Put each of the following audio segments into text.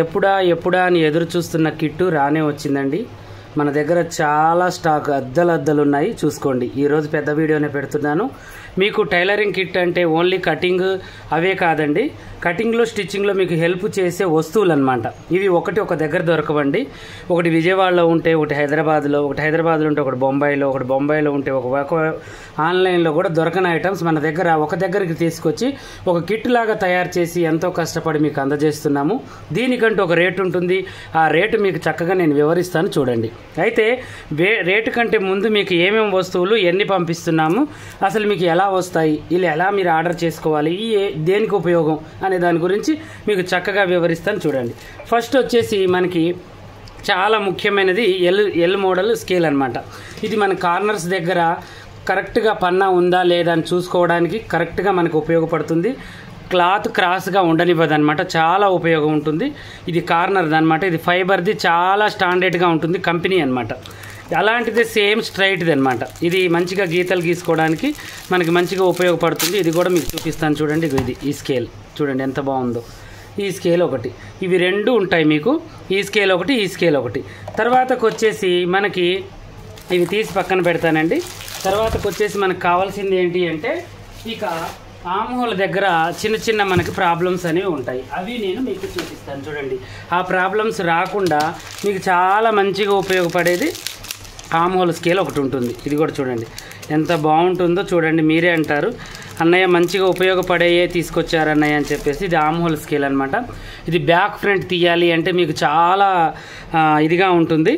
ఎప్పుడా ఎప్పుడా అని ఎదురు చూస్తున్న కిట్టు రానే వచ్చిందండి. మన దగ్గర చాలా స్టాక్ అద్దలు ఉన్నాయి, చూసుకోండి. ఈరోజు పెద్ద వీడియోనే పెడుతున్నాను. మీకు టైలరింగ్ కిట్ అంటే ఓన్లీ కటింగ్ అవే కాదండి, కటింగ్లో స్టిచ్చింగ్లో మీకు హెల్ప్ చేసే వస్తువులు అనమాట. ఇవి ఒక దగ్గర దొరకవండి. ఒకటి విజయవాడలో ఉంటే, ఒకటి హైదరాబాద్లో ఉంటే, ఒకటి బొంబాయిలో ఉంటే, ఒక ఆన్లైన్లో కూడా దొరకని ఐటమ్స్ మన దగ్గర ఒక దగ్గరికి తీసుకొచ్చి ఒక కిట్ లాగా తయారు చేసి ఎంతో కష్టపడి మీకు అందజేస్తున్నాము. దీనికంటూ ఒక రేటు ఉంటుంది. ఆ రేటు మీకు చక్కగా నేను వివరిస్తాను, చూడండి. అయితే రేటు కంటే ముందు మీకు ఏమేమి వస్తువులు ఎన్ని పంపిస్తున్నాము, అసలు మీకు ఎలా వస్తాయి, ఇలా ఎలా మీరు ఆర్డర్ చేసుకోవాలి, ఈ దేనికి ఉపయోగం అనే దాని గురించి మీకు చక్కగా వివరిస్తాను, చూడండి. ఫస్ట్ వచ్చేసి మనకి చాలా ముఖ్యమైనది ఎల్ మోడల్ స్కేల్ అనమాట. ఇది మన కార్నర్స్ దగ్గర కరెక్ట్గా పన్నా ఉందా లేదా అని చూసుకోవడానికి కరెక్ట్గా మనకు ఉపయోగపడుతుంది. క్లాత్ క్రాస్గా ఉండనివ్వదు అనమాట, చాలా ఉపయోగం ఉంటుంది. ఇది కార్నర్ది అనమాట. ఇది ఫైబర్ది, చాలా స్టాండర్డ్గా ఉంటుంది, కంపెనీ అనమాట. అలాంటిది సేమ్ స్ట్రైట్ది అనమాట. ఇది మంచిగా గీతలు గీసుకోవడానికి మనకి మంచిగా ఉపయోగపడుతుంది. ఇది కూడా మీకు చూపిస్తాను, చూడండి. ఇది ఈ స్కేల్ చూడండి ఎంత బాగుందో. ఈ స్కేల్ ఒకటి, ఇవి రెండు ఉంటాయి మీకు. ఈ స్కేల్ ఒకటి, ఈ స్కేల్ ఒకటి. తర్వాతకు వచ్చేసి మనకి ఇవి తీసి పక్కన పెడతానండి. తర్వాతకు వచ్చేసి మనకు కావాల్సింది ఏంటి అంటే, ఇక ఆమ్హోల్ దగ్గర చిన్న మనకి ప్రాబ్లమ్స్ అనేవి ఉంటాయి. అవి నేను మీకు చూపిస్తాను, చూడండి. ఆ ప్రాబ్లమ్స్ రాకుండా మీకు చాలా మంచిగా ఉపయోగపడేది ఆమ్హోల్ స్కేల్ ఒకటి ఉంటుంది. ఇది కూడా చూడండి ఎంత బాగుంటుందో, చూడండి. మీరే అంటారు, అన్నయ్య మంచిగా ఉపయోగపడేయే తీసుకొచ్చారు అన్నయ్య అని చెప్పేసి. ఇది ఆమ్హోల్ స్కేల్ అనమాట. ఇది బ్యాక్ ఫ్రంట్ తీయాలి అంటే మీకు చాలా ఇదిగా ఉంటుంది.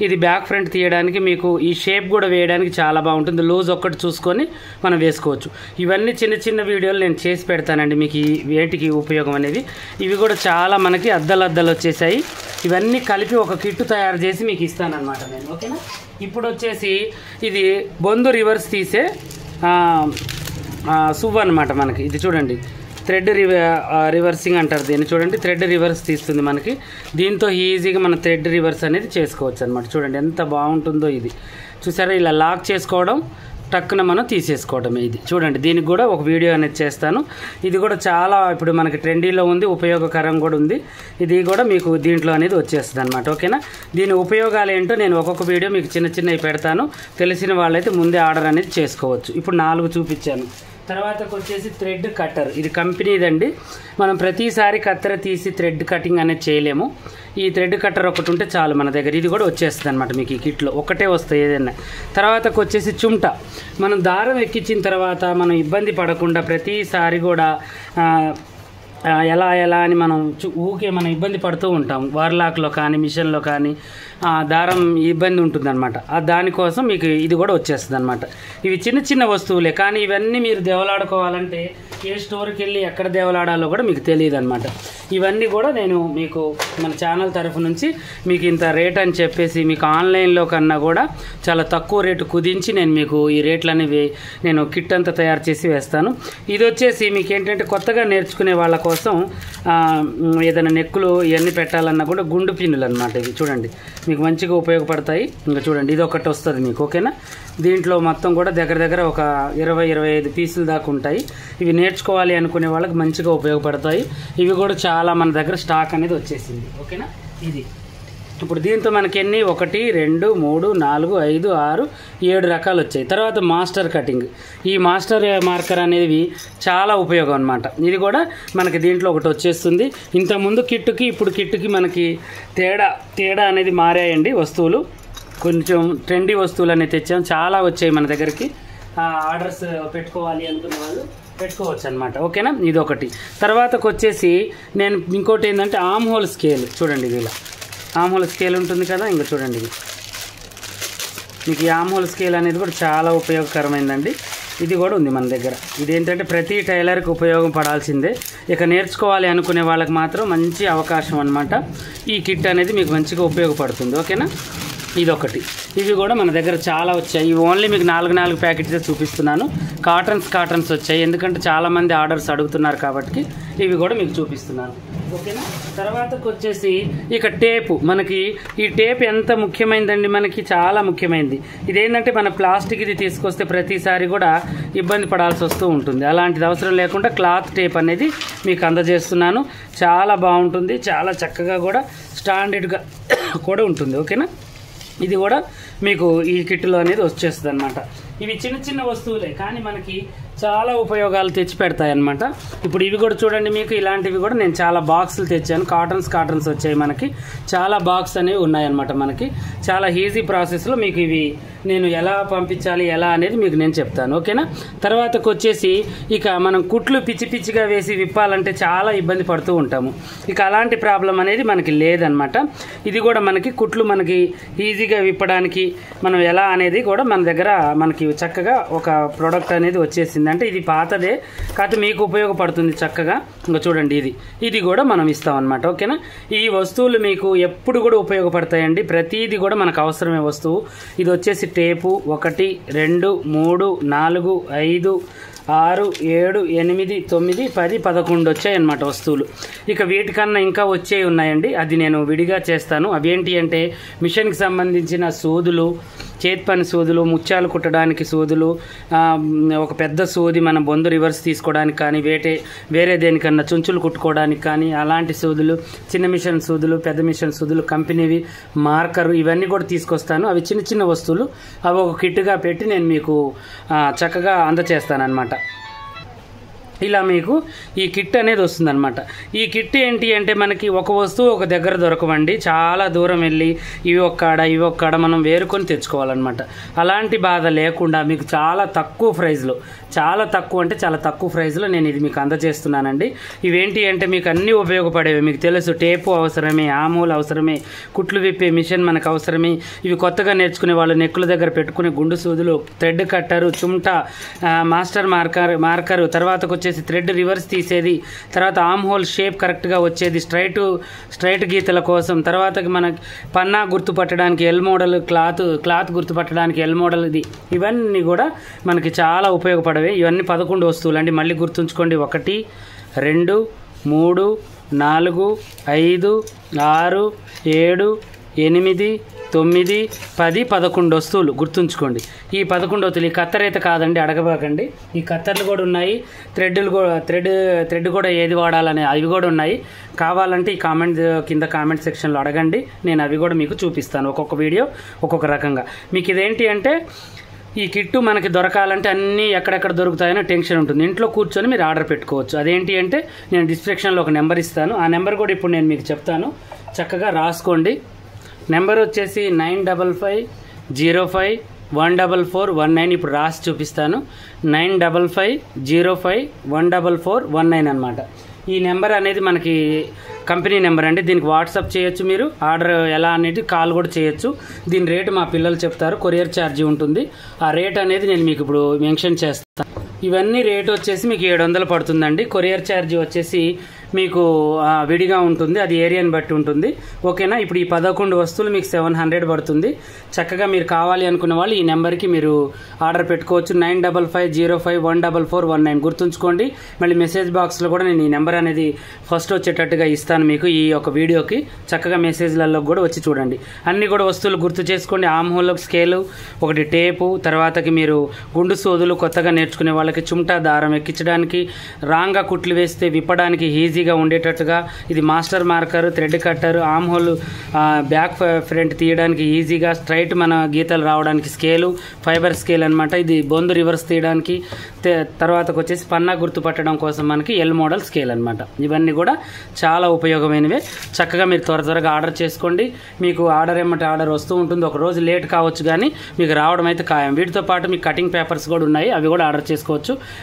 ఇది బ్యాక్ ఫ్రంట్ తీయడానికి మీకు ఈ షేప్ కూడా వేయడానికి చాలా బాగుంటుంది. లూజ్ ఒక్కటి చూసుకొని మనం వేసుకోవచ్చు. ఇవన్నీ చిన్న వీడియోలు నేను చేసి పెడతానండి మీకు, ఈ వేటికి ఉపయోగం అనేది. ఇవి కూడా చాలా మనకి అద్దలు వచ్చేసాయి. ఇవన్నీ కలిపి ఒక కిట్టు తయారు చేసి మీకు ఇస్తానన్నమాట నేను, ఓకేనా. ఇప్పుడు వచ్చేసి ఇది బొందు రివర్స్ తీసే సువ్ అనమాట మనకి. ఇది చూడండి, థ్రెడ్ రివర్సింగ్ అంటారు దీన్ని, చూడండి. థ్రెడ్ రివర్స్ తీస్తుంది మనకి. దీంతో ఈజీగా మన థ్రెడ్ రివర్స్ అనేది చేసుకోవచ్చు అనమాట. చూడండి ఎంత బాగుంటుందో ఇది, చూసారా. ఇలా లాక్ చేసుకోవడం, టక్కున మనం తీసేసుకోవడమే. ఇది చూడండి, దీనికి కూడా ఒక వీడియో అనేది చేస్తాను. ఇది కూడా చాలా ఇప్పుడు మనకి ట్రెండీలో ఉంది, ఉపయోగకరం కూడా ఉంది. ఇది కూడా మీకు దీంట్లో అనేది వచ్చేస్తుంది అనమాట, ఓకేనా. దీని ఉపయోగాలు ఏంటో నేను ఒక్కొక్క వీడియో మీకు చిన్నవి పెడతాను. తెలిసిన వాళ్ళైతే ముందే ఆర్డర్ అనేది చేసుకోవచ్చు. ఇప్పుడు 4 చూపించాను. తర్వాతకు వచ్చేసి థ్రెడ్ కట్టర్. ఇది కంపెనీదండి. మనం ప్రతిసారి కత్తెర తీసి థ్రెడ్ కటింగ్ అనేది చేయలేము. ఈ థ్రెడ్ కట్టర్ ఒకటి ఉంటే చాలు మన దగ్గర. ఇది కూడా వచ్చేస్తుంది అనమాట మీకు. ఈ కిట్లో ఒకటే వస్తాయి ఏదైనా. తర్వాతకు వచ్చేసి చుమ్టా. మనం దారం ఎక్కించిన తర్వాత మనం ఇబ్బంది పడకుండా ప్రతిసారి కూడా ఎలా అని మనం మనం ఇబ్బంది పడుతూ ఉంటాం. వార్లాక్లో కానీ మిషన్లో కానీ దారం ఇబ్బంది ఉంటుందన్నమాట. దానికోసం మీకు ఇది కూడా వచ్చేస్తుంది అనమాట. ఇవి చిన్న వస్తువులే, కానీ ఇవన్నీ మీరు దేవలాడుకోవాలంటే ఏ స్టోర్కి వెళ్ళి ఎక్కడ దేవలాడాలో కూడా మీకు తెలియదు అనమాట. ఇవన్నీ కూడా నేను మీకు మన ఛానల్ తరఫు నుంచి మీకు ఇంత రేట్ అని చెప్పేసి మీకు ఆన్లైన్లో కన్నా కూడా చాలా తక్కువ రేటు కుదించి నేను మీకు ఈ రేట్లు అనేవి నేను కిట్ అంతా తయారు చేసి వేస్తాను. ఇది వచ్చేసి మీకు ఏంటంటే కొత్తగా నేర్చుకునే వాళ్ళ కోసం ఏదైనా నెక్కులు ఇవన్నీ పెట్టాలన్నా కూడా గుండు పిన్నులు అనమాట. ఇవి చూడండి మీకు మంచిగా ఉపయోగపడతాయి. ఇంకా చూడండి, ఇది ఒకటి వస్తుంది మీకు, ఓకేనా. దీంట్లో మొత్తం కూడా దగ్గర ఒక 20-25 పీసులు దాకా ఉంటాయి. ఇవి నేర్చుకోవాలి అనుకునే వాళ్ళకి మంచిగా ఉపయోగపడతాయి. ఇవి కూడా చాలా మన దగ్గర స్టాక్ అనేది వచ్చేసింది, ఓకేనా. ఇది ఇప్పుడు దీంతో మనకి ఎన్ని 1 2 3 4 5 6 7 రకాలు వచ్చాయి. తర్వాత మాస్టర్ కటింగ్. ఈ మాస్టర్ మార్కర్ అనేవి చాలా ఉపయోగం అనమాట. ఇది కూడా మనకి దీంట్లో ఒకటి వచ్చేస్తుంది. ఇంతకుముందు కిట్టుకి ఇప్పుడు కిట్టుకి మనకి తేడా అనేది మారాయండి. వస్తువులు కొంచెం ట్రెండీ వస్తువులు అనేది తెచ్చాం, చాలా వచ్చాయి మన దగ్గరికి. ఆర్డర్స్ పెట్టుకోవాలి అనుకునే వాళ్ళు పెట్టుకోవచ్చు అనమాట, ఓకేనా. ఇది ఒకటి. తర్వాతకు వచ్చేసి నేను ఇంకోటి ఏంటంటే ఆమ్హోల్ స్కేల్. చూడండి, ఇది ఇలా ఆమ్హోల్ స్కేల్ ఉంటుంది కదా. ఇంకా చూడండి, ఇది మీకు ఈ ఆమ్హోల్ స్కేల్ అనేది కూడా చాలా ఉపయోగకరమైందండి. ఇది కూడా ఉంది మన దగ్గర. ఇదేంటంటే ప్రతి టైలర్కి ఉపయోగపడాల్సిందే. ఇక నేర్చుకోవాలి అనుకునే వాళ్ళకి మాత్రం మంచి అవకాశం అనమాట. ఈ కిట్ అనేది మీకు మంచిగా ఉపయోగపడుతుంది, ఓకేనా. ఇదొకటి. ఇవి కూడా మన దగ్గర చాలా వచ్చాయి. ఇవి ఓన్లీ మీకు 4 ప్యాకెట్సే చూపిస్తున్నాను. కాటన్స్ వచ్చాయి, ఎందుకంటే చాలామంది ఆర్డర్స్ అడుగుతున్నారు కాబట్టి ఇవి కూడా మీకు చూపిస్తున్నాను. ఓకేనా. తర్వాతకు వచ్చేసి ఇక టేపు. మనకి ఈ టేప్ ఎంత ముఖ్యమైనదండి, మనకి చాలా ముఖ్యమైనది. ఇదేంటంటే మన ప్లాస్టిక్ ఇది తీసుకొస్తే ప్రతిసారి కూడా ఇబ్బంది పడాల్సి వస్తూ ఉంటుంది. అలాంటిది అవసరం లేకుండా క్లాత్ టేప్ అనేది మీకు అందజేస్తున్నాను. చాలా బాగుంటుంది, చాలా చక్కగా కూడా స్టాండర్డ్గా కూడా ఉంటుంది. ఓకేనా. ఇది కూడా మీకు ఈ కిట్లో అనేది వచ్చేస్తుంది అనమాట. ఇవి చిన్న చిన్న వస్తువులే కానీ మనకి చాలా ఉపయోగాలు తెచ్చి పెడతాయి అన్నమాట. ఇప్పుడు ఇవి కూడా చూడండి, మీకు ఇలాంటివి కూడా నేను చాలా బాక్సులు తెచ్చాను. కాటన్స్ వచ్చాయి, మనకి చాలా బాక్స్ అనేవి ఉన్నాయన్నమాట. మనకి చాలా ఈజీ ప్రాసెస్లో మీకు ఇవి నేను ఎలా పంపించాలి ఎలా అనేది మీకు నేను చెప్తాను. ఓకేనా. తర్వాతకు వచ్చేసి ఇక మనం కుట్లు పిచ్చి పిచ్చిగా వేసి విప్పాలంటే చాలా ఇబ్బంది పడుతూ ఉంటాము. ఇక అలాంటి ప్రాబ్లం అనేది మనకి లేదనమాట. ఇది కూడా మనకి కుట్లు మనకి ఈజీగా విప్పడానికి మనం ఎలా అనేది కూడా మన దగ్గర మనకి చక్కగా ఒక ప్రోడక్ట్ అనేది వచ్చేసింది. అంటే ఇది పాతదే కాకపోతే మీకు ఉపయోగపడుతుంది చక్కగా. ఇంకా చూడండి, ఇది కూడా మనం ఇస్తాం అనమాట. ఓకేనా. ఈ వస్తువులు మీకు ఎప్పుడు కూడా ఉపయోగపడతాయండి. ప్రతిదీ కూడా మనకు అవసరమే వస్తువు. ఇది వచ్చేసి టేపు 1 2 3 4 5 6 7 8 9 10 11 వచ్చాయి అన్నమాట వస్తువులు. ఇక వీటికన్నా ఇంకా వచ్చేవి ఉన్నాయండి, అది నేను విడిగా చేస్తాను. అవి ఏంటి అంటే మిషన్కి సంబంధించిన సూదులు, చేతి పని సూదులు, ముత్యాలు కుట్టడానికి సూదులు, ఒక పెద్ద సూది మన బొందు రివర్స్ తీసుకోవడానికి కానీ వేరే దేనికన్నా చుంచులు కుట్టుకోవడానికి కానీ అలాంటి సూదులు, చిన్న మిషన్ సూదులు, పెద్ద మిషన్ సూదులు, కంపెనీవి, మార్కరు, ఇవన్నీ కూడా తీసుకొస్తాను. అవి చిన్న చిన్న వస్తువులు, అవి ఒక కిట్గా పెట్టి నేను మీకు చక్కగా అందచేస్తాను అనమాట. ఇలా మీకు ఈ కిట్ అనేది వస్తుందన్నమాట. ఈ కిట్ ఏంటి అంటే మనకి ఒక వస్తువు ఒక దగ్గర దొరకవండి, చాలా దూరం వెళ్ళి ఇవి ఒక్కడ మనం వేరుకొని తెచ్చుకోవాలన్నమాట. అలాంటి బాధ లేకుండా మీకు చాలా తక్కువ ప్రైస్లో, చాలా తక్కువ ప్రైస్లో నేను ఇది మీకు అందజేస్తున్నానండి. ఇవేంటి అంటే మీకు అన్నీ ఉపయోగపడేవి. మీకు తెలుసు, టేపు అవసరమే, ఆమూలు అవసరమే, కుట్లు విప్పే మిషన్ మనకు అవసరమే. ఇవి కొత్తగా నేర్చుకునే వాళ్ళు నెక్కుల దగ్గర పెట్టుకునే గుండు సూదులు, థ్రెడ్ కట్టరు, చుమ్టా, మాస్టర్ మార్కరు, తర్వాతకు వచ్చేసి థ్రెడ్ రివర్స్ తీసేది, తర్వాత ఆమ్ హోల్ షేప్ కరెక్ట్గా వచ్చేది, స్ట్రైట్ గీతల కోసం, తర్వాత మనకి పన్నా గుర్తుపట్టడానికి ఎల్ మోడల్, క్లాత్ గుర్తుపట్టడానికి ఎల్ మోడల్, ఇవన్నీ కూడా మనకి చాలా ఉపయోగపడేవి. ఇవన్నీ 11 వస్తువులు అండి, మళ్ళీ గుర్తుంచుకోండి. 1 2 3 4 5 6 7 8 9 10 11 వస్తువులు గుర్తుంచుకోండి. ఈ 11 వస్తువులు, ఈ కత్తెర అయితే కాదండి, అడగబాకండి. ఈ కత్తెరలు కూడా ఉన్నాయి, థ్రెడ్ కూడా ఏది వాడాలని అవి కూడా ఉన్నాయి. కావాలంటే ఈ కింద కామెంట్ సెక్షన్లో అడగండి, నేను అవి కూడా మీకు చూపిస్తాను. ఒక్కొక్క వీడియో ఒక్కొక్క రకంగా. మీకు ఇదేంటి అంటే ఈ కిట్టు మనకి దొరకాలంటే అన్నీ ఎక్కడెక్కడ దొరుకుతాయనో టెన్షన్ ఉంటుంది. ఇంట్లో కూర్చొని మీరు ఆర్డర్ పెట్టుకోవచ్చు. అదేంటి అంటే నేను డిస్క్రిప్షన్లో ఒక నెంబర్ ఇస్తాను, ఆ నెంబర్ కూడా ఇప్పుడు నేను మీకు చెప్తాను, చక్కగా రాసుకోండి. నెంబర్ వచ్చేసి 95505144149. ఇప్పుడు రాసి చూపిస్తాను. 95505144149 అనమాట. ఈ నెంబర్ అనేది మనకి కంపెనీ నెంబర్ అండి. దీనికి వాట్సాప్ చేయొచ్చు, మీరు ఆర్డర్ ఎలా అనేది కాల్ కూడా చేయొచ్చు. దీని రేటు మా పిల్లలు చెప్తారు, కొరియర్ ఛార్జీ ఉంటుంది. ఆ రేట్ అనేది నేను మీకు ఇప్పుడు మెన్షన్ చేస్తాను. ఇవన్నీ రేట్ వచ్చేసి మీకు 700 పడుతుందండి. కొరియర్ ఛార్జీ వచ్చేసి మీకు విడిగా ఉంటుంది, అది ఏరియాని బట్టి ఉంటుంది. ఓకేనా. ఇప్పుడు ఈ 11 వస్తువులు మీకు 700 పడుతుంది. చక్కగా మీరు కావాలి అనుకున్న వాళ్ళు ఈ నెంబర్కి మీరు ఆర్డర్ పెట్టుకోవచ్చు. 95505144149 గుర్తుంచుకోండి. మళ్ళీ మెసేజ్ బాక్స్లో కూడా నేను ఈ నెంబర్ అనేది ఫస్ట్ వచ్చేటట్టుగా ఇస్తాను మీకు ఈ యొక్క వీడియోకి. చక్కగా మెసేజ్లలో కూడా వచ్చి చూడండి. అన్నీ కూడా వస్తువులు గుర్తు చేసుకోండి. ఆమ్ హోల్ స్కేలు, ఒకటి టేపు, తర్వాతకి మీరు గుండు సోదులు, కొత్తగా నేర్చుకునే వాళ్ళకి చుమ్టా దారం ఎక్కించడానికి, రాంగా కుట్లు వేస్తే విప్పడానికి ఈజీగా ఉండేటట్టుగా, ఇది master marker, thread cutter, arm hole back front తీయడానికి ఈజీగా, స్ట్రైట్ మన గీతలు రావడానికి స్కేలు, ఫైబర్ స్కేల్ అనమాట. ఇది బొందు రివర్స్ తీయడానికి, తర్వాతకు వచ్చేసి పన్నా గుర్తు పట్టడం కోసం మనకి ఎల్ మోడల్ స్కేల్ అనమాట. ఇవన్నీ కూడా చాలా ఉపయోగమైనవే. చక్కగా మీరు త్వరగా ఆర్డర్ చేసుకోండి. మీకు ఆర్డర్ వస్తూ ఉంటుంది. ఒక రోజు లేట్ కావచ్చు కానీ మీకు రావడం అయితే ఖాయం. వీటితో పాటు మీకు కటింగ్ పేపర్స్ కూడా ఉన్నాయి, అవి కూడా ఆర్డర్ చేసుకోవచ్చు.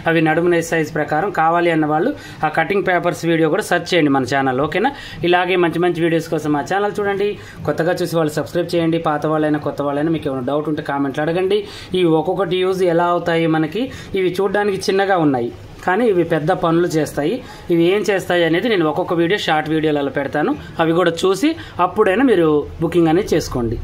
అవి నడుము సైజ్ ప్రకారం కావాలి అన్న వాళ్ళు ఆ కటింగ్ పేపర్స్ వీడియో కూడా సెర్చ్ చేయండి మన ఛానల్. ఓకేనా. ఇలాగే మంచి వీడియోస్ కోసం మా ఛానల్ చూడండి. కొత్తగా చూసి వాళ్ళు సబ్స్క్రైబ్ చేయండి. పాత వాళ్ళైనా కొత్త వాళ్ళైనా మీకు ఏమైనా డౌట్ ఉంటే కామెంట్లు అడగండి. ఇవి ఒక్కొక్కటి యూజ్ ఎలా అవుతాయి మనకి, ఇవి చూడడానికి చిన్నగా ఉన్నాయి కానీ ఇవి పెద్ద పనులు చేస్తాయి. ఇవి ఏం చేస్తాయి అనేది నేను ఒక్కొక్క వీడియో షార్ట్ వీడియోలలో పెడతాను. అవి కూడా చూసి అప్పుడైనా మీరు బుకింగ్ అనేది చేసుకోండి.